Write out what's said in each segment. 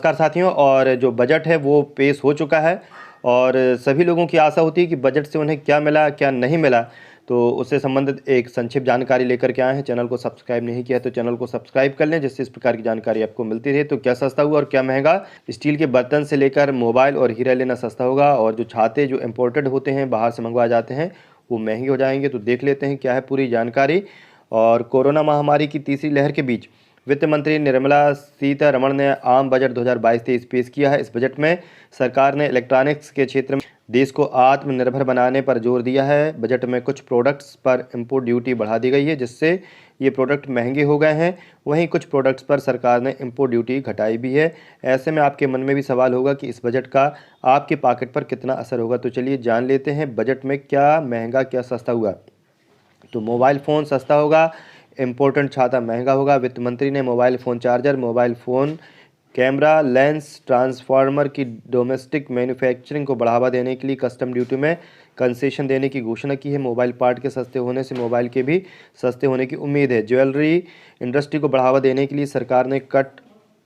नमस्कार साथियों। और जो बजट है वो पेश हो चुका है और सभी लोगों की आशा होती है कि बजट से उन्हें क्या मिला क्या नहीं मिला, तो उससे संबंधित एक संक्षिप्त जानकारी लेकर के आए हैं। चैनल को सब्सक्राइब नहीं किया तो चैनल को सब्सक्राइब कर लें, जिससे इस प्रकार की जानकारी आपको मिलती रहे। तो क्या सस्ता हुआ और क्या महंगा, स्टील के बर्तन से लेकर मोबाइल और हीरा लेना सस्ता होगा, और जो छाते जो इम्पोर्टेड होते हैं बाहर से मंगवाए जाते हैं वो महंगे हो जाएंगे। तो देख लेते हैं क्या है पूरी जानकारी। और कोरोना महामारी की तीसरी लहर के बीच वित्त मंत्री निर्मला सीतारमण ने आम बजट 2022-23 पेश किया है। इस बजट में सरकार ने इलेक्ट्रॉनिक्स के क्षेत्र में देश को आत्मनिर्भर बनाने पर जोर दिया है। बजट में कुछ प्रोडक्ट्स पर इंपोर्ट ड्यूटी बढ़ा दी गई है, जिससे ये प्रोडक्ट महंगे हो गए हैं। वहीं कुछ प्रोडक्ट्स पर सरकार ने इंपोर्ट ड्यूटी घटाई भी है। ऐसे में आपके मन में भी सवाल होगा कि इस बजट का आपके पॉकेट पर कितना असर होगा। तो चलिए जान लेते हैं बजट में क्या महंगा क्या सस्ता हुआ। तो मोबाइल फ़ोन सस्ता होगा, इम्पोर्टेंट छाता महंगा होगा। वित्त मंत्री ने mobile phone charger, mobile phone camera, lens, transformer की डोमेस्टिक मैन्युफैक्चरिंग को बढ़ावा देने के लिए कस्टम ड्यूटी में कंसेशन देने की घोषणा की है। मोबाइल पार्ट के सस्ते होने से मोबाइल के भी सस्ते होने की उम्मीद है। ज्वेलरी इंडस्ट्री को बढ़ावा देने के लिए सरकार ने कट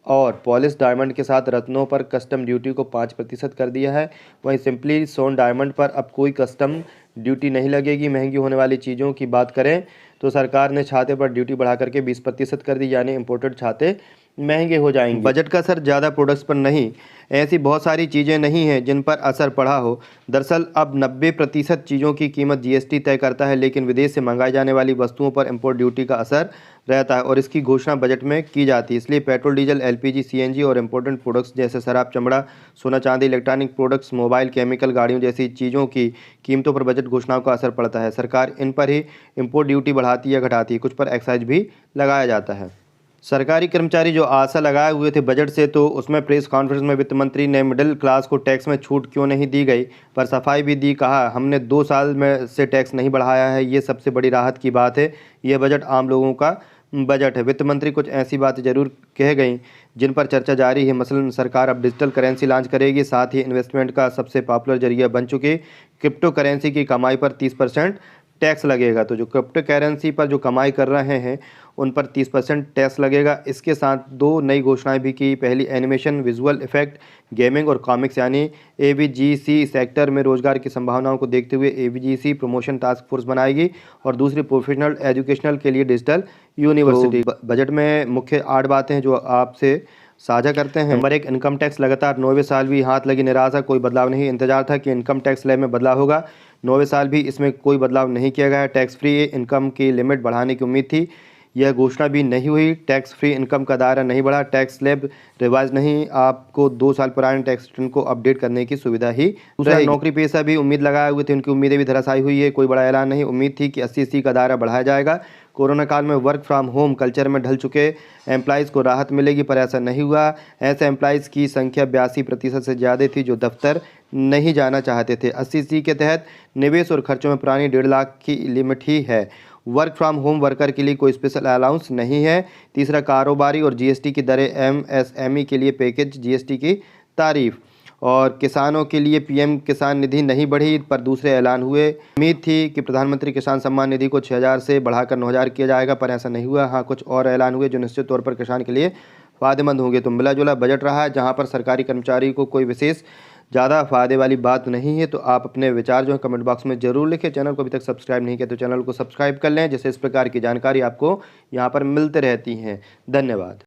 और पॉलिश डायमंड के साथ रत्नों पर कस्टम ड्यूटी को 5% कर दिया है। वहीं सिंपली सोन डायमंड पर अब कोई कस्टम ड्यूटी नहीं लगेगी। महंगी होने वाली चीज़ों की बात करें तो सरकार ने छाते पर ड्यूटी बढ़ा करके 20% कर दी, यानी इम्पोर्टेड छाते महंगे हो जाएंगे। बजट का असर ज़्यादा प्रोडक्ट्स पर नहीं, ऐसी बहुत सारी चीज़ें नहीं हैं जिन पर असर पड़ा हो। दरअसल अब 90% चीज़ों की कीमत जीएसटी तय करता है, लेकिन विदेश से मंगाई जाने वाली वस्तुओं पर इंपोर्ट ड्यूटी का असर रहता है और इसकी घोषणा बजट में की जाती है। इसलिए पेट्रोल, डीजल, एलपीजी, सीएनजी और इम्पोर्टेंट प्रोडक्ट्स जैसे शराब, चमड़ा, सोना चांदी, इलेक्ट्रॉनिक प्रोडक्ट्स, मोबाइल, केमिकल, गाड़ियों जैसी चीज़ों की कीमतों पर बजट घोषणाओं का असर पड़ता है। सरकार इन पर ही इंपोर्ट ड्यूटी बढ़ाती या घटाती है। कुछ पर एक्साइज भी लगाया जाता है। सरकारी कर्मचारी जो आशा लगाए हुए थे बजट से, तो उसमें प्रेस कॉन्फ्रेंस में वित्त मंत्री ने मिडिल क्लास को टैक्स में छूट क्यों नहीं दी गई पर सफाई भी दी। कहा, हमने 2 साल में से टैक्स नहीं बढ़ाया है, ये सबसे बड़ी राहत की बात है। यह बजट आम लोगों का बजट है। वित्त मंत्री कुछ ऐसी बातें जरूर कह गई जिन पर चर्चा जारी है। मसलन सरकार अब डिजिटल करेंसी लॉन्च करेगी, साथ ही इन्वेस्टमेंट का सबसे पॉपुलर जरिया बन चुकी क्रिप्टो करेंसी की कमाई पर 30% टैक्स लगेगा। तो जो क्रिप्टो करेंसी पर जो कमाई कर रहे हैं उन पर 30% टैक्स लगेगा। इसके साथ 2 नई घोषणाएं भी की। पहली, एनिमेशन, विजुअल इफेक्ट, गेमिंग और कॉमिक्स यानी एवीजीसी सेक्टर में रोजगार की संभावनाओं को देखते हुए एवीजीसी प्रमोशन टास्क फोर्स बनाएगी। और दूसरी, प्रोफेशनल एजुकेशनल के लिए डिजिटल यूनिवर्सिटी। बजट में मुख्य 8 बातें हैं जो आपसे साझा करते हैं। Number 1, income tax. लगातार 9वें साल भी हाथ लगी निराशा, कोई बदलाव नहीं। इंतजार था कि इनकम टैक्स स्लैब में बदलाव होगा, 9वें साल भी इसमें कोई बदलाव नहीं किया गया है। टैक्स फ्री इनकम की लिमिट बढ़ाने की उम्मीद थी, यह घोषणा भी नहीं हुई। टैक्स फ्री इनकम का दायरा नहीं बढ़ा, टैक्स स्लैब रिवाइज नहीं, आपको 2 साल पुराने टैक्स रिटर्न को अपडेट करने की सुविधा ही। दूसरा, नौकरी पेशा भी उम्मीद लगाए हुए थे, उनकी उम्मीदें भी धराशायी हुई है। कोई बड़ा ऐलान नहीं, उम्मीद थी कि 80-80 का दायरा बढ़ाया जाएगा। कोरोना काल में वर्क फ्रॉम होम कल्चर में ढल चुके एम्प्लॉइज़ को राहत मिलेगी, पर ऐसा नहीं हुआ। ऐसे एम्प्लॉइज़ की संख्या 82% से ज़्यादा थी जो दफ्तर नहीं जाना चाहते थे। 80C के तहत निवेश और खर्चों में पुरानी 1.5 लाख की लिमिट ही है। वर्क फ्रॉम होम वर्कर के लिए कोई स्पेशल अलाउंस नहीं है। तीसरा, कारोबारी और जीएसटी की दरें, एमएसएमई के लिए पैकेज जीएसटी की तारीफ। और किसानों के लिए पीएम किसान निधि नहीं बढ़ी पर दूसरे ऐलान हुए। उम्मीद थी कि प्रधानमंत्री किसान सम्मान निधि को 6000 से बढ़ाकर 9000 किया जाएगा, पर ऐसा नहीं हुआ। हाँ, कुछ और ऐलान हुए जो निश्चित तौर पर किसान के लिए फ़ायदेमंद होंगे। तो मिला जुला बजट रहा है, जहाँ पर सरकारी कर्मचारी को कोई विशेष ज़्यादा फ़ायदे वाली बात नहीं है। तो आप अपने विचार जो है कमेंट बॉक्स में ज़रूर लिखें। चैनल को अभी तक सब्सक्राइब नहीं किया तो चैनल को सब्सक्राइब कर लें, जिससे इस प्रकार की जानकारी आपको यहाँ पर मिलते रहती हैं। धन्यवाद।